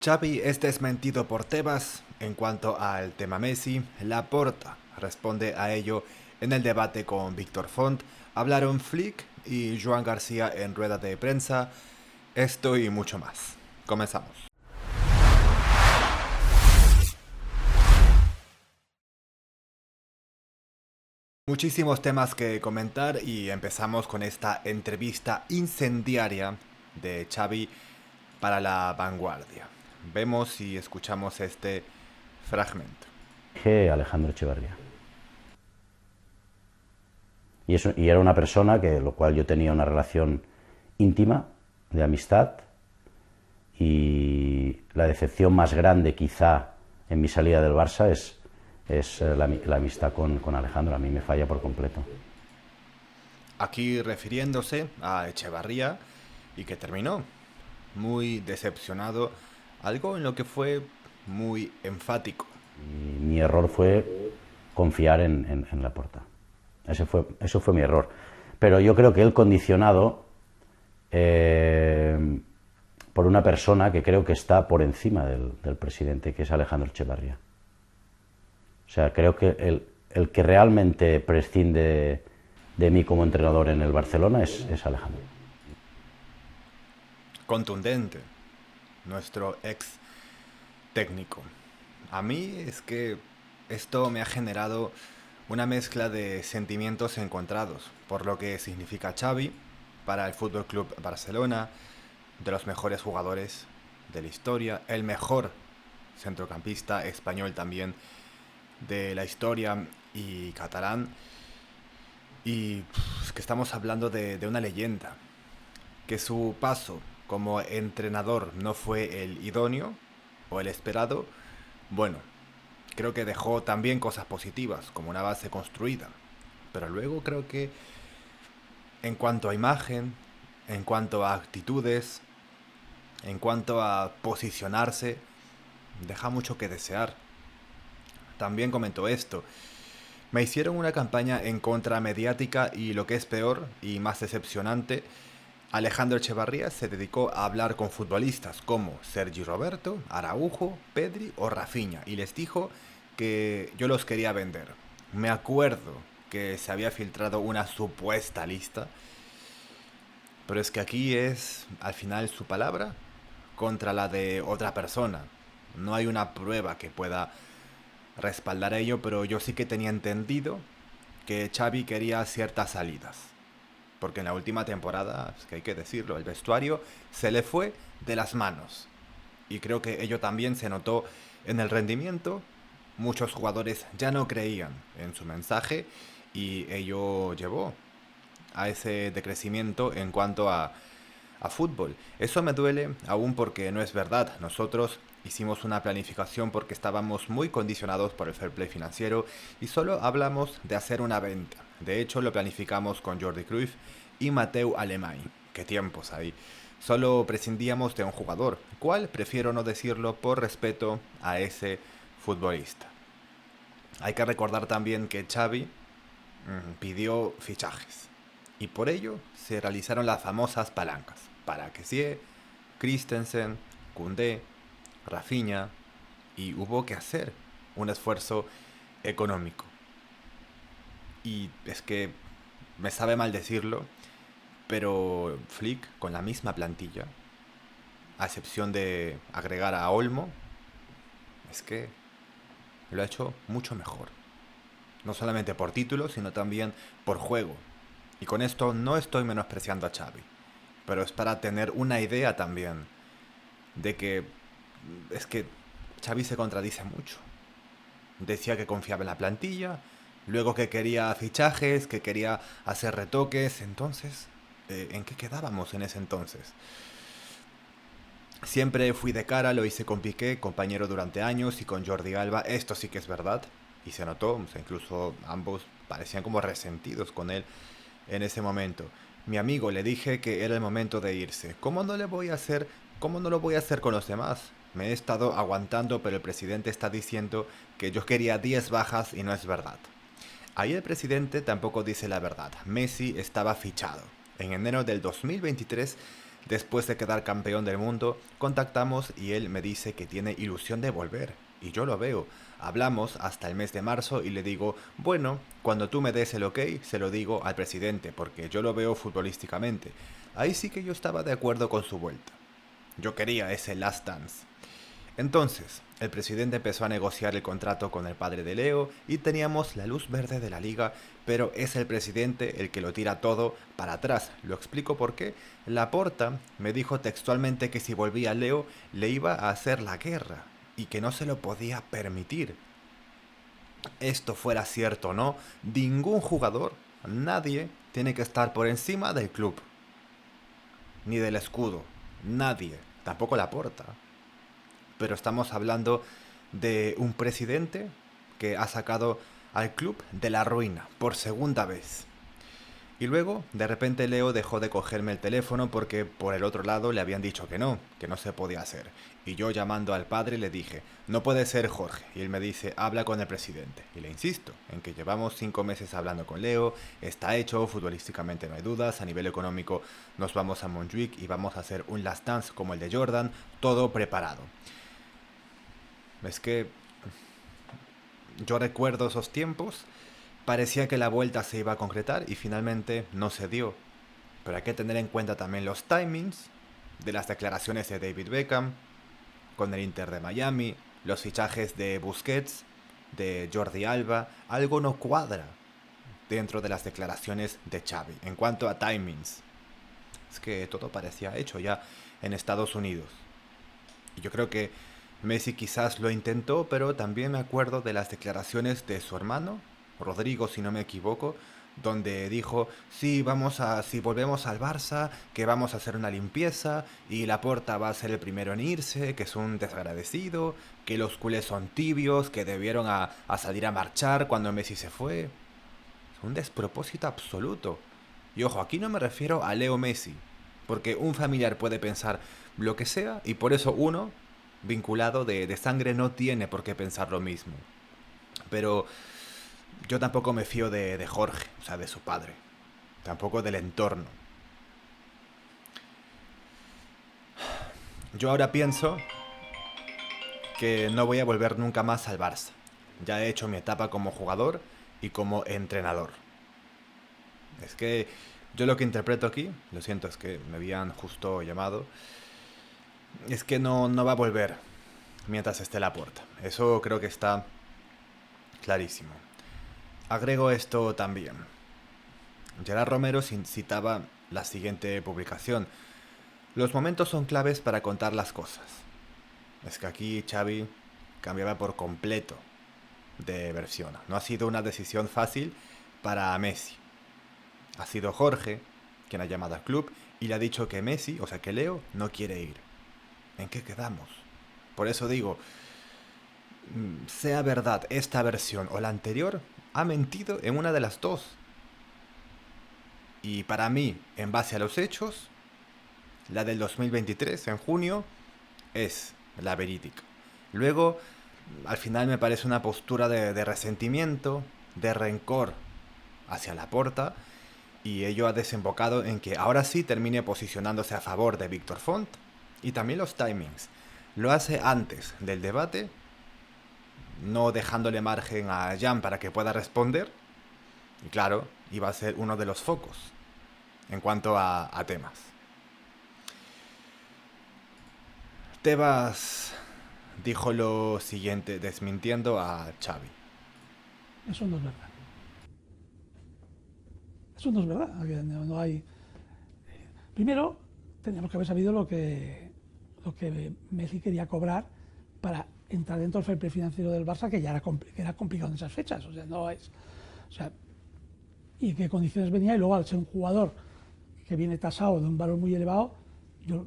Xavi es desmentido por Tebas en cuanto al tema Messi. Laporta responde a ello en el debate con Víctor Font. Hablaron Flick y Joan García en rueda de prensa. Esto y mucho más. Comenzamos. Muchísimos temas que comentar y empezamos con esta entrevista incendiaria de Xavi para La Vanguardia. Vemos y escuchamos este fragmento. Alejandro Echeverría. Y era una persona que lo cual yo tenía una relación íntima, de amistad, y la decepción más grande quizá en mi salida del Barça es la amistad con Alejandro. A mí me falla por completo. Aquí refiriéndose a Echevarría y que terminó muy decepcionado, algo en lo que fue muy enfático. Y mi error fue confiar en Laporta. Eso fue mi error. Pero yo creo que él condicionado por una persona que creo que está por encima del presidente, que es Alejandro Echevarría. O sea, creo que el que realmente prescinde de mí como entrenador en el Barcelona es Alejandro. Contundente, nuestro ex técnico. A mí es que esto me ha generado una mezcla de sentimientos encontrados, por lo que significa Xavi para el Fútbol Club Barcelona, de los mejores jugadores de la historia, el mejor centrocampista español también de la historia y catalán. Y es que estamos hablando de una leyenda, que su paso como entrenador no fue el idóneo o el esperado. Bueno, creo que dejó también cosas positivas, como una base construida. Pero luego creo que en cuanto a imagen, en cuanto a actitudes, en cuanto a posicionarse, deja mucho que desear. También comentó esto. Me hicieron una campaña en contra mediática y lo que es peor y más decepcionante, Alejandro Echevarría se dedicó a hablar con futbolistas como Sergi Roberto, Araujo, Pedri o Rafinha y les dijo que yo los quería vender. Me acuerdo que se había filtrado una supuesta lista, pero es que aquí es al final su palabra contra la de otra persona. No hay una prueba que pueda respaldar ello, pero yo sí que tenía entendido que Xavi quería ciertas salidas. Porque en la última temporada, es que hay que decirlo, el vestuario se le fue de las manos. Y creo que ello también se notó en el rendimiento. Muchos jugadores ya no creían en su mensaje y ello llevó a ese decrecimiento en cuanto a fútbol. Eso me duele aún porque no es verdad. Nosotros hicimos una planificación porque estábamos muy condicionados por el fair play financiero y solo hablamos de hacer una venta. De hecho, lo planificamos con Jordi Cruyff y Mateu Alemany. Qué tiempos ahí. Solo prescindíamos de un jugador, cual prefiero no decirlo por respeto a ese futbolista. Hay que recordar también que Xavi pidió fichajes y por ello se realizaron las famosas palancas para Kessie, Christensen, Koundé, Rafinha, y hubo que hacer un esfuerzo económico. Y es que me sabe mal decirlo, pero Flick con la misma plantilla, a excepción de agregar a Olmo, es que lo ha hecho mucho mejor. No solamente por título, sino también por juego. Y con esto no estoy menospreciando a Xavi, pero es para tener una idea también de que es que Xavi se contradice mucho. Decía que confiaba en la plantilla, luego que quería fichajes, que quería hacer retoques. Entonces, ¿en qué quedábamos en ese entonces? Siempre fui de cara, lo hice con Piqué, compañero durante años, y con Jordi Alba. Esto sí que es verdad, y se notó, o sea, incluso ambos parecían como resentidos con él en ese momento. Mi amigo le dije que era el momento de irse. ¿Cómo no le voy a hacer? ¿Cómo no lo voy a hacer con los demás? Me he estado aguantando, pero el presidente está diciendo que yo quería 10 bajas y no es verdad. Ahí el presidente tampoco dice la verdad. Messi estaba fichado. En enero del 2023 Después de quedar campeón del mundo, contactamos y él me dice que tiene ilusión de volver. Y yo lo veo. Hablamos hasta el mes de marzo y le digo, bueno, cuando tú me des el ok, se lo digo al presidente, porque yo lo veo futbolísticamente. Ahí sí que yo estaba de acuerdo con su vuelta. Yo quería ese last dance. Entonces, el presidente empezó a negociar el contrato con el padre de Leo y teníamos la luz verde de la liga, pero es el presidente el que lo tira todo para atrás. Lo explico por qué. Laporta me dijo textualmente que si volvía Leo le iba a hacer la guerra y que no se lo podía permitir. Esto fuera cierto o no, ningún jugador, nadie, tiene que estar por encima del club, ni del escudo. Nadie, tampoco Laporta. Pero estamos hablando de un presidente que ha sacado al club de la ruina por segunda vez. Y luego, de repente Leo dejó de cogerme el teléfono porque por el otro lado le habían dicho que no se podía hacer. Y yo llamando al padre le dije, no puede ser Jorge. Y él me dice, habla con el presidente. Y le insisto en que llevamos 5 meses hablando con Leo, está hecho, futbolísticamente no hay dudas, a nivel económico nos vamos a Montjuic y vamos a hacer un last dance como el de Jordan, todo preparado. Es que yo recuerdo esos tiempos, parecía que la vuelta se iba a concretar y finalmente no se dio. Pero hay que tener en cuenta también los timings de las declaraciones de David Beckham con el Inter de Miami, los fichajes de Busquets, de Jordi Alba. Algo no cuadra dentro de las declaraciones de Xavi en cuanto a timings. Es que todo parecía hecho ya en Estados Unidos. Y yo creo que Messi quizás lo intentó, pero también me acuerdo de las declaraciones de su hermano, Rodrigo, si no me equivoco, donde dijo, sí, si volvemos al Barça, que vamos a hacer una limpieza, y Laporta va a ser el primero en irse, que es un desagradecido, que los culés son tibios, que debieron a salir a marchar cuando Messi se fue. Es un despropósito absoluto. Y ojo, aquí no me refiero a Leo Messi, porque un familiar puede pensar lo que sea, y por eso uno vinculado de sangre no tiene por qué pensar lo mismo. Pero yo tampoco me fío de Jorge, o sea, de su padre. Tampoco del entorno. Yo ahora pienso que no voy a volver nunca más al Barça. Ya he hecho mi etapa como jugador y como entrenador. Es que yo lo que interpreto aquí, lo siento, es que me habían justo llamado, es que no va a volver mientras esté Laporta. Eso creo que está clarísimo. Agrego esto también. Gerard Romero citaba la siguiente publicación. Los momentos son claves para contar las cosas. Es que aquí Xavi cambiaba por completo de versión. No ha sido una decisión fácil para Messi. Ha sido Jorge quien ha llamado al club y le ha dicho que Messi, o sea que Leo, no quiere ir. ¿En qué quedamos? Por eso digo, sea verdad esta versión o la anterior, ha mentido en una de las dos. Y para mí, en base a los hechos, la del 2023, en junio, es la verídica. Luego, al final me parece una postura de resentimiento, de rencor hacia Laporta, y ello ha desembocado en que ahora sí termine posicionándose a favor de Víctor Font. Y también los timings. Lo hace antes del debate, no dejándole margen a Jan para que pueda responder. Y claro, iba a ser uno de los focos en cuanto a temas. Tebas dijo lo siguiente, desmintiendo a Xavi. Eso no es verdad. Eso no es verdad. No hay. Primero, teníamos que haber sabido lo que Messi quería cobrar para entrar dentro del fair play financiero del Barça, que ya era complicado en esas fechas. O sea, no es. O sea, y qué condiciones venía, y luego al ser un jugador que viene tasado de un valor muy elevado, yo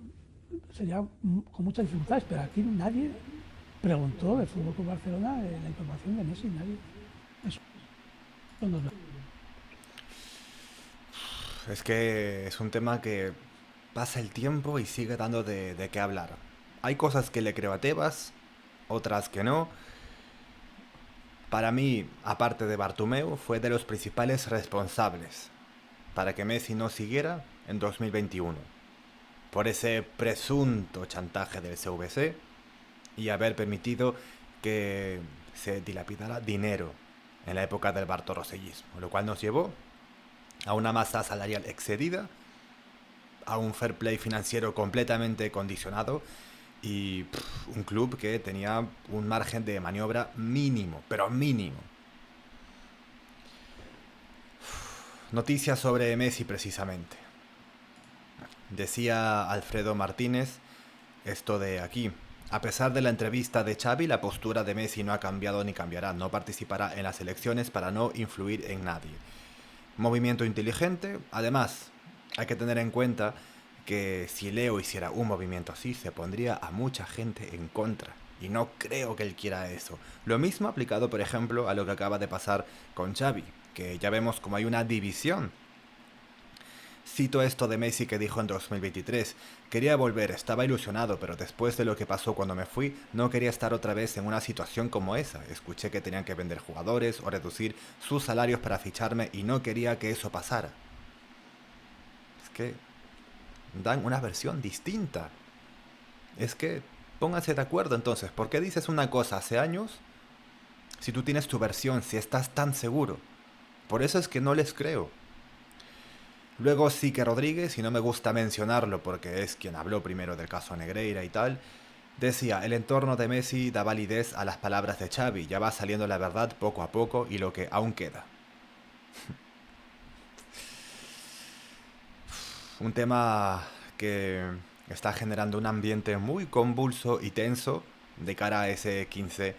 sería con muchas dificultades, pero aquí nadie preguntó del Fútbol Club Barcelona la información de Messi, nadie. Eso no es verdad. Es que es un tema que pasa el tiempo y sigue dando de qué hablar. Hay cosas que le creo a Tebas, otras que no. Para mí, aparte de Bartomeu, fue de los principales responsables para que Messi no siguiera en 2021. por ese presunto chantaje del CVC y haber permitido que se dilapidara dinero en la época del bartorrosellismo, lo cual nos llevó a una masa salarial excedida, a un fair play financiero completamente condicionado y un club que tenía un margen de maniobra mínimo, pero mínimo. Noticias sobre Messi precisamente. Decía Alfredo Martínez esto de aquí. A pesar de la entrevista de Xavi, la postura de Messi no ha cambiado ni cambiará. No participará en las elecciones para no influir en nadie. Movimiento inteligente. Además, hay que tener en cuenta que si Leo hiciera un movimiento así, se pondría a mucha gente en contra. Y no creo que él quiera eso. Lo mismo aplicado, por ejemplo, a lo que acaba de pasar con Xavi, que ya vemos como hay una división. Cito esto de Messi que dijo en 2023, quería volver, estaba ilusionado, pero después de lo que pasó cuando me fui, no quería estar otra vez en una situación como esa. Escuché que tenían que vender jugadores o reducir sus salarios para ficharme y no quería que eso pasara. Es que dan una versión distinta. Es que pónganse de acuerdo entonces, ¿por qué dices una cosa hace años si tú tienes tu versión, si estás tan seguro? Por eso es que no les creo. Luego Sique Rodríguez, y no me gusta mencionarlo porque es quien habló primero del caso Negreira y tal, decía, el entorno de Messi da validez a las palabras de Xavi, ya va saliendo la verdad poco a poco y lo que aún queda. Un tema que está generando un ambiente muy convulso y tenso de cara a ese 15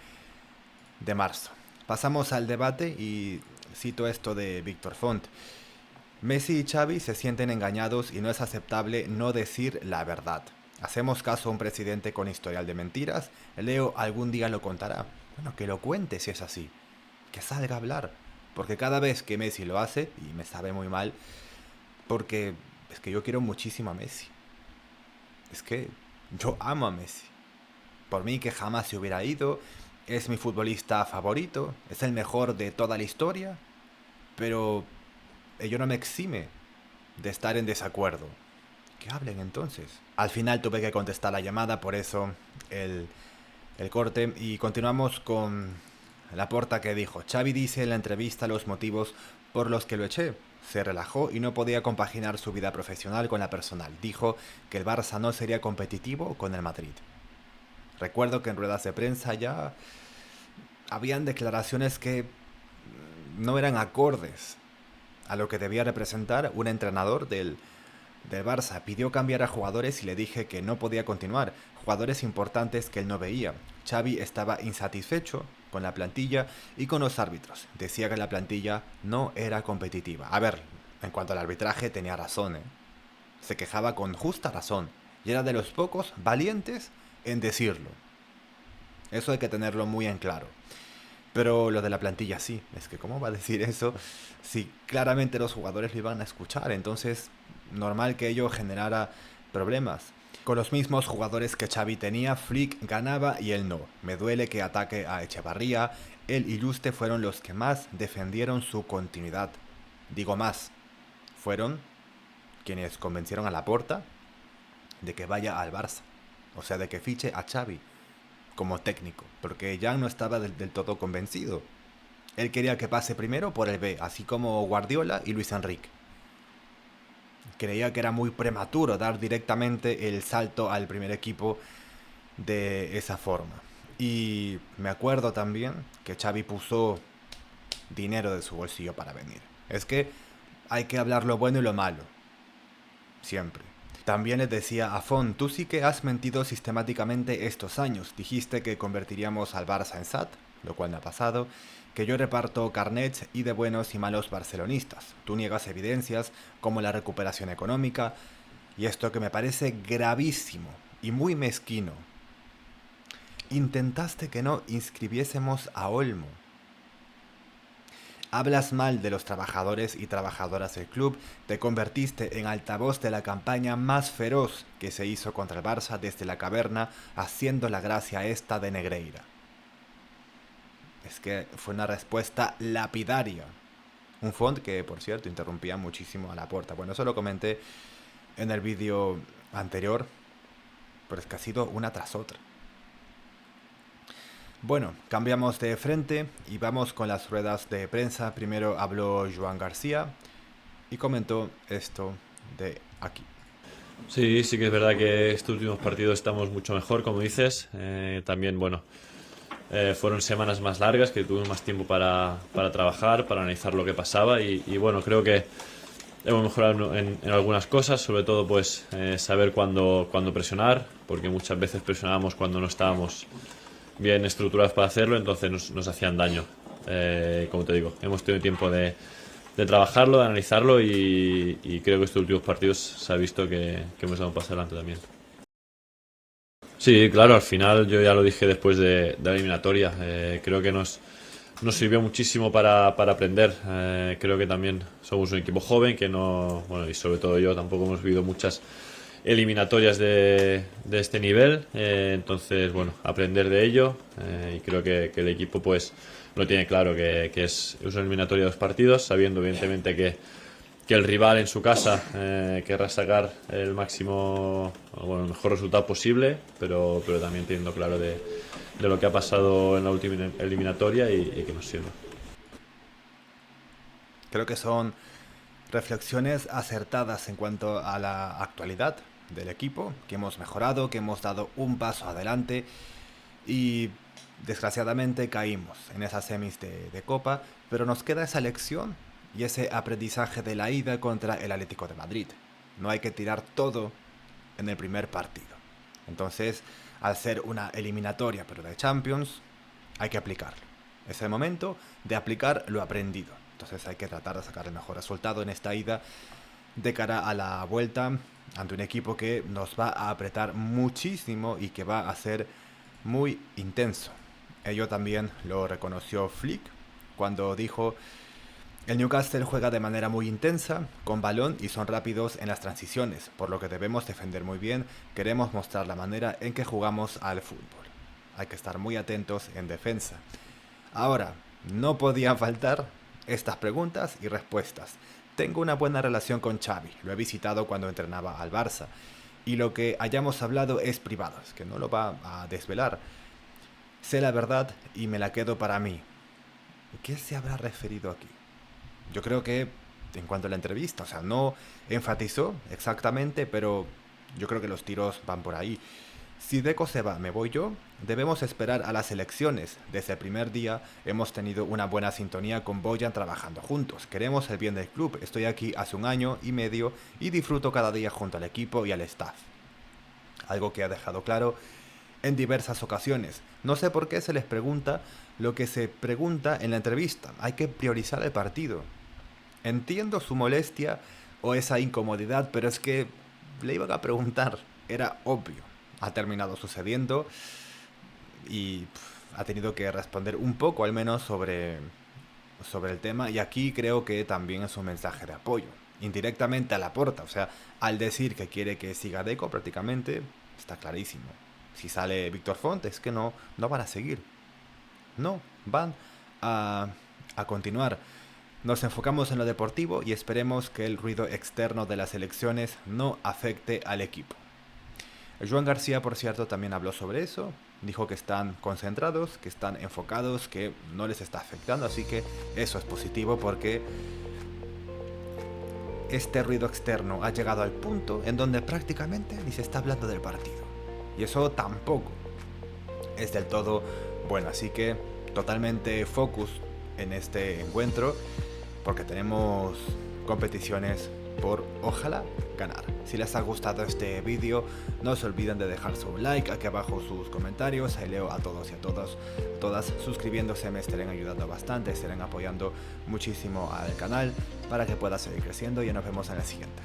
de marzo. Pasamos al debate y cito esto de Víctor Font. Messi y Xavi se sienten engañados y no es aceptable no decir la verdad. ¿Hacemos caso a un presidente con historial de mentiras? Leo algún día lo contará. Bueno, que lo cuente si es así. Que salga a hablar. Porque cada vez que Messi lo hace, y me sabe muy mal, porque es que yo quiero muchísimo a Messi. Es que yo amo a Messi. Por mí que jamás se hubiera ido, es mi futbolista favorito, es el mejor de toda la historia, pero ello no me exime de estar en desacuerdo. Que hablen entonces. Al final tuve que contestar la llamada, por eso el corte. Y continuamos con Laporta, que dijo, Xavi dice en la entrevista los motivos por los que lo eché. Se relajó y no podía compaginar su vida profesional con la personal. Dijo que el Barça no sería competitivo con el Madrid. Recuerdo que en ruedas de prensa ya habían declaraciones que no eran acordes a lo que debía representar un entrenador del Barça. Pidió cambiar a jugadores y le dije que no podía continuar. Jugadores importantes que él no veía. Xavi estaba insatisfecho con la plantilla y con los árbitros. Decía que la plantilla no era competitiva. A ver, en cuanto al arbitraje tenía razón, ¿eh? Se quejaba con justa razón. Y era de los pocos valientes en decirlo. Eso hay que tenerlo muy en claro. Pero lo de la plantilla sí, es que ¿cómo va a decir eso si claramente los jugadores lo iban a escuchar? Entonces, normal que ello generara problemas. Con los mismos jugadores que Xavi tenía, Flick ganaba y él no. Me duele que ataque a Echevarría, él y Yuste fueron los que más defendieron su continuidad. Digo más, fueron quienes convencieron a Laporta de que vaya al Barça. O sea, de que fiche a Xavi como técnico, porque Jan no estaba del todo convencido. Él quería que pase primero por el B, así como Guardiola y Luis Enrique. Creía que era muy prematuro dar directamente el salto al primer equipo de esa forma. Y me acuerdo también que Xavi puso dinero de su bolsillo para venir. Es que hay que hablar lo bueno y lo malo. Siempre. También les decía a Font, tú sí que has mentido sistemáticamente estos años. Dijiste que convertiríamos al Barça en SAT, lo cual no ha pasado, que yo reparto carnets y de buenos y malos barcelonistas. Tú niegas evidencias como la recuperación económica y esto que me parece gravísimo y muy mezquino. Intentaste que no inscribiésemos a Olmo. Hablas mal de los trabajadores y trabajadoras del club, te convertiste en altavoz de la campaña más feroz que se hizo contra el Barça desde la caverna, haciendo la gracia esta de Negreira. Es que fue una respuesta lapidaria. Un Font que, por cierto, interrumpía muchísimo a Laporta. Bueno, eso lo comenté en el vídeo anterior, pero es que ha sido una tras otra. Bueno, cambiamos de frente y vamos con las ruedas de prensa. Primero habló Joan García y comentó esto de aquí. Sí, sí que es verdad que estos últimos partidos estamos mucho mejor, como dices. También, bueno, fueron semanas más largas, que tuvimos más tiempo para trabajar, para analizar lo que pasaba y bueno, creo que hemos mejorado en algunas cosas, sobre todo pues saber cuándo presionar, porque muchas veces presionábamos cuando no estábamos bien estructurados para hacerlo, entonces nos hacían daño. Como te digo, hemos tenido tiempo de trabajarlo, de analizarlo y creo que estos últimos partidos se ha visto que hemos dado un paso adelante también. Sí, claro, al final yo ya lo dije después de la eliminatoria, creo que nos sirvió muchísimo para aprender. Creo que también somos un equipo joven que no, bueno, y sobre todo yo tampoco hemos vivido muchas eliminatorias de este nivel, entonces bueno, aprender de ello y creo que el equipo pues lo tiene claro que es una eliminatoria de 2 partidos, sabiendo evidentemente que el rival en su casa querrá sacar el máximo, bueno, el mejor resultado posible, pero también teniendo claro de lo que ha pasado en la última eliminatoria y que nos sirva. Creo que son reflexiones acertadas en cuanto a la actualidad del equipo, que hemos mejorado, que hemos dado un paso adelante y desgraciadamente caímos en esas semis de Copa, pero nos queda esa lección y ese aprendizaje de la ida contra el Atlético de Madrid. No hay que tirar todo en el primer partido. Entonces, al ser una eliminatoria pero de Champions, hay que aplicarlo. Es el momento de aplicar lo aprendido. Entonces hay que tratar de sacar el mejor resultado en esta ida de cara a la vuelta ante un equipo que nos va a apretar muchísimo y que va a ser muy intenso. Ello también lo reconoció Flick cuando dijo: el Newcastle juega de manera muy intensa, con balón y son rápidos en las transiciones, por lo que debemos defender muy bien, queremos mostrar la manera en que jugamos al fútbol. Hay que estar muy atentos en defensa. Ahora, no podían faltar estas preguntas y respuestas. Tengo una buena relación con Xavi, lo he visitado cuando entrenaba al Barça, y lo que hayamos hablado es privado, es que no lo va a desvelar. Sé la verdad y me la quedo para mí. ¿Qué se habrá referido aquí? Yo creo que en cuanto a la entrevista, o sea, no enfatizó exactamente, pero yo creo que los tiros van por ahí. Si Deco se va, me voy yo. Debemos esperar a las elecciones. Desde el primer día hemos tenido una buena sintonía con Bojan trabajando juntos. Queremos el bien del club. Estoy aquí hace 1 año y medio y disfruto cada día junto al equipo y al staff. Algo que ha dejado claro en diversas ocasiones. No sé por qué se les pregunta lo que se pregunta en la entrevista. Hay que priorizar el partido. Entiendo su molestia o esa incomodidad, pero es que le iban a preguntar. Era obvio. Ha terminado sucediendo y ha tenido que responder un poco al menos sobre el tema, y aquí creo que también es un mensaje de apoyo indirectamente a Laporta. O sea, al decir que quiere que siga Deco, prácticamente está clarísimo. Si sale Víctor Font es que no van a seguir, no van a continuar. Nos enfocamos en lo deportivo y esperemos que el ruido externo de las elecciones no afecte al equipo. Joan García, por cierto, también habló sobre eso. Dijo que están concentrados, que están enfocados, que no les está afectando. Así que eso es positivo porque este ruido externo ha llegado al punto en donde prácticamente ni se está hablando del partido. Y eso tampoco es del todo bueno. Así que totalmente focus en este encuentro porque tenemos competiciones por, ojalá, ganar. Si les ha gustado este vídeo, no se olviden de dejar su like, aquí abajo sus comentarios, ahí leo a todos y a todas. Suscribiéndose me estarán ayudando bastante, estarán apoyando muchísimo al canal para que pueda seguir creciendo y nos vemos en la siguiente.